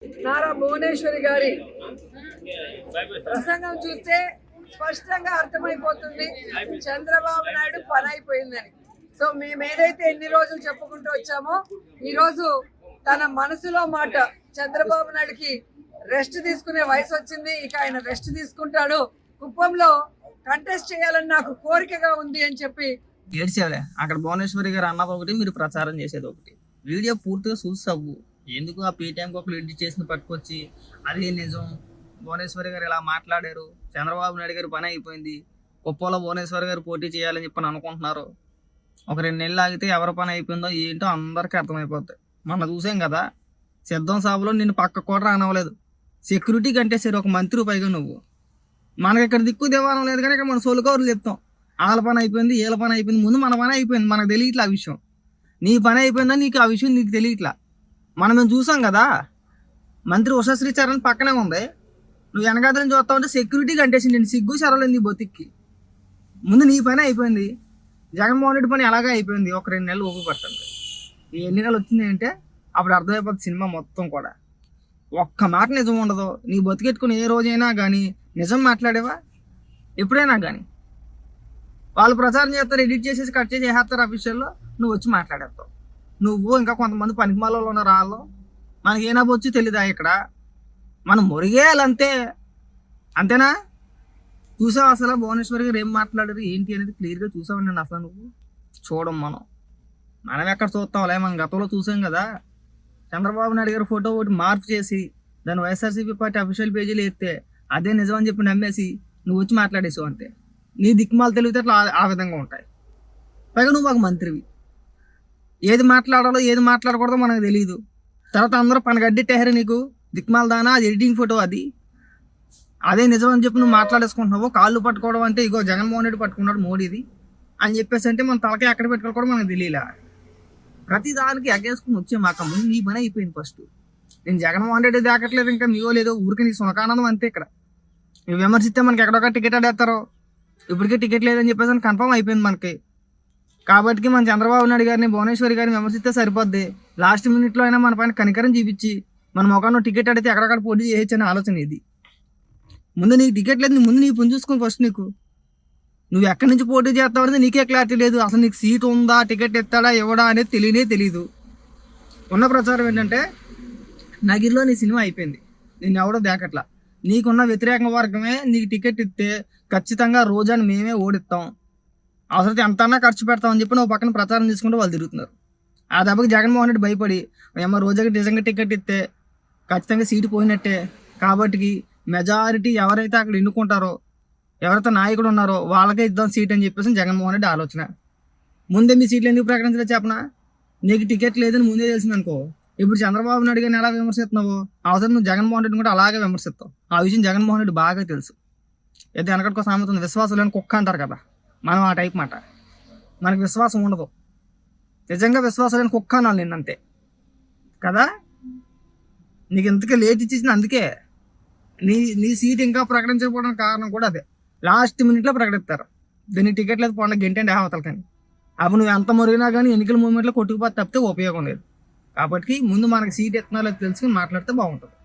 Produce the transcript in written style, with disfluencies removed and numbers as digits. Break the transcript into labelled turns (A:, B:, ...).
A: నారా భువనేశ్వరి గారి ప్రసంగం చూస్తే స్పష్టంగా అర్థమైపోతుంది చంద్రబాబు నాయుడు పని అయిపోయిందని. సో మేము ఏదైతే ఎన్ని రోజులు చెప్పుకుంటూ వచ్చామో ఈరోజు తన మనసులో మాట చంద్రబాబు నాయుడుకి రెస్ట్ తీసుకునే వయసు వచ్చింది, ఇక ఆయన రెస్ట్ తీసుకుంటాడు, కుప్పంలో కంటెస్ట్ చేయాలని నాకు కోరికగా ఉంది అని చెప్పి
B: ఏడ్చేవాలే. అక్కడ భువనేశ్వరి గారు అన్నది ఒకటి, మీరు ప్రచారం చేసేది ఒకటి. వీడియో పూర్తిగా చూసావు ఎందుకు ఆ పీటీఎంకి ఒకరు ఎడిట్ చేసిన పట్టుకొచ్చి అదే నిజం, భువనేశ్వరి గారు ఇలా మాట్లాడారు, చంద్రబాబు నాయుడు గారు పని అయిపోయింది, కుప్పంలో భువనేశ్వరి గారు పోటీ చేయాలని చెప్పని అనుకుంటున్నారు, ఒక 2 నెలలు ఆగితే ఎవరి పని అయిపోయిందో ఏంటో అందరికీ అర్థమైపోద్ది. మనం చూసాం కదా, సిద్ధం సభలో నిన్ను పక్క కూడా రానవ్వలేదు, సెక్యూరిటీ కంటే సరే ఒక మంత్రి పైగా నువ్వు. మనకి ఇక్కడ దిక్కు దివానం లేదు కానీ ఇక్కడ మన సోలుకవర్లు చెప్తాం వాళ్ళ పని అయిపోయింది వీళ్ళ పని అయిపోయింది. ముందు మన పని అయిపోయింది, మనకు తెలియట్లా ఆ విషయం. నీ పని అయిపోయిందా నీకు ఆ విషయం నీకు తెలియట్లా. మేము చూసాం కదా, మంత్రి ఉషశ్రీ చరణ్ పక్కనే ఉంది, నువ్వు వెనకాదని చూస్తా ఉంటే సెక్యూరిటీ కంటేసి నేను సిగ్గు సరలేదు నీ బతికి. ముందు నీ పని అయిపోయింది, జగన్మోహన్ రెడ్డి పని ఎలాగే అయిపోయింది. ఒక 2 నెలలు ఊపు పట్టండి. ఈ ఎన్నికలు వచ్చింది అంటే అప్పుడు అర్థమైపోతుంది సినిమా మొత్తం కూడా. ఒక్క మాట నిజం ఉండదు. నీ బతికెట్టుకుని ఏ రోజైనా కానీ నిజం మాట్లాడేవా ఎప్పుడైనా కానీ? వాళ్ళు ప్రచారం చేస్తారు, ఎడిట్ చేసేసి కట్ చేసి వేస్తారు ఆఫీషియల్లో, నువ్వు వచ్చి మాట్లాడేస్తావు. నువ్వు ఇంకా కొంతమంది పనికిమాలలో ఉన్నారు, వాళ్ళు మనకి ఏనాబొచ్చు తెలీదా? ఇక్కడ మనం మురిగేయాలంతే, అంతేనా? చూసావు అసలు భువనేశ్వరి గారు ఏం మాట్లాడారు ఏంటి అనేది క్లియర్గా చూసావండి. అసలు నువ్వు చూడం, మనం ఎక్కడ చూస్తాంలే, మనం గతంలో చూసాం కదా. చంద్రబాబు నాయుడు గారు ఫోటో ఒకటి మార్పు చేసి దాన్ని వైఎస్ఆర్సీపీ పార్టీ అఫీషియల్ పేజీలు ఎత్తే అదే నిజం అని చెప్పి నమ్మేసి నువ్వు వచ్చి మాట్లాడేసావు అంతే. నీ దిక్కుమాలు తెలివితే అట్లా ఆ విధంగా ఉంటాయి. పైగా నువ్వు ఒక మంత్రివి, ఏది మాట్లాడాలో ఏది మాట్లాడకూడదో మనకు తెలియదు. తర్వాత అందరూ పనగడ్డెట్టారు నీకు, దిక్మాల దానా అది ఎడిటింగ్ ఫోటో, అదే నిజం అని చెప్పి నువ్వు మాట్లాడేసుకుంటున్నావు. కాళ్ళు పట్టుకోవడం అంటే ఇగో జగన్మోహన్ రెడ్డి పట్టుకున్నాడు మోడీది అని చెప్పేసి అంటే మన తలకే ఎక్కడ పెట్టుకోవడం కూడా మనకు తెలియలే. ప్రతి దానికి ఎగేసుకుని వచ్చే మాకు ముందు నీ పని అయిపోయింది. ఫస్ట్ నేను జగన్మోహన్ రెడ్డి దాకట్లేదు, ఇంకా మీవో లేదో ఊరికి నీ సునకానందం అంతే. ఇక్కడ నువ్వు విమర్శిస్తే మనకి ఎక్కడొక్క టికెట్ అడేస్తారో, ఇప్పటికే టికెట్ లేదని చెప్పేసి అని కన్ఫర్మ్ అయిపోయింది మనకి. కాబట్టి మన చంద్రబాబు నాయుడు గారిని భువనేశ్వరి గారిని విమర్శిస్తే సరిపోద్ది. లాస్ట్ మినిట్లో అయినా మన పైన కనికరం చూపించి మన మొఖాన్ని టికెట్ అడిగితే ఎక్కడక్కడ పోటీ చేయొచ్చు అనే ఆలోచన ఇది. ముందు నీకు టికెట్ లేదు, ముందు నీ పని చూసుకుని ఫస్ట్. నువ్వు ఎక్కడి నుంచి పోటీ చేస్తావు అనేది నీకే క్లారిటీ లేదు. అసలు నీకు సీట్ ఉందా, టికెట్ ఎత్తాడా ఇవ్వడా అనేది తెలియదు. ఉన్న ప్రచారం ఏంటంటే నగిరిలో నీ సినిమా అయిపోయింది, నేను ఎవడో దేకట్లా, నీకున్న వ్యతిరేక వర్గమే నీకు టికెట్ ఇస్తే ఖచ్చితంగా రోజాని మేమే ఓడిస్తాం, అవసరం ఎంతన్నా ఖర్చు పెడతామని చెప్పి నువ్వు పక్కన ప్రచారం తీసుకుంటూ వాళ్ళు తిరుగుతున్నారు. ఆ దెబ్బకి జగన్మోహన్ రెడ్డి భయపడి ఏమో రోజాకి నిజంగా టికెట్ ఇస్తే ఖచ్చితంగా సీటు పోయినట్టే, కాబట్టి మెజారిటీ ఎవరైతే అక్కడ ఎన్నుకుంటారో, ఎవరైతే నాయకుడు ఉన్నారో వాళ్ళకే ఇద్దాం సీట్ అని చెప్పేసి జగన్మోహన్ రెడ్డి ఆలోచన. ముందే మీ సీట్లు ఎందుకు ప్రకటించలేదు చెప్పనా? నీకు టికెట్ లేదని ముందే తెలిసింది అనుకో, ఇప్పుడు చంద్రబాబు నాయుడు గారిని ఎలా విమర్శిస్తున్నావు, అవసరం నువ్వు జగన్మోహన్ రెడ్డిని కూడా అలాగే విమర్శిస్తావు. ఆ విషయం జగన్మోహన్ రెడ్డి బాగా తెలుసు. అయితే వెనకటికో సామెత ఉంది, విశ్వాసం లేని కుక్క అంటారు కదా, మనం ఆ టైప్ మాట. మనకు విశ్వాసం ఉండదు, నిజంగా విశ్వాసం లేని కుక్క అనాలి నిన్నంతే కదా. నీకు ఇంతకే లేట్ ఇచ్చేసింది, అందుకే నీ సీట్ ఇంకా ప్రకటించకపోవడానికి కారణం కూడా అదే. లాస్ట్ మినిట్లో ప్రకటిస్తారు, దీనికి టికెట్ లేదు పోండి గంటండి అవతల. కానీ అప్పుడు నువ్వు ఎంత మురిగినా కానీ ఎన్నికల మూమెంట్లో కొట్టుకుపోతే తప్పితే ఉపయోగం లేదు. కాబట్టి ముందు మనకి సీట్ ఎత్తున్నాలో తెలుసుకుని మాట్లాడితే బాగుంటుంది.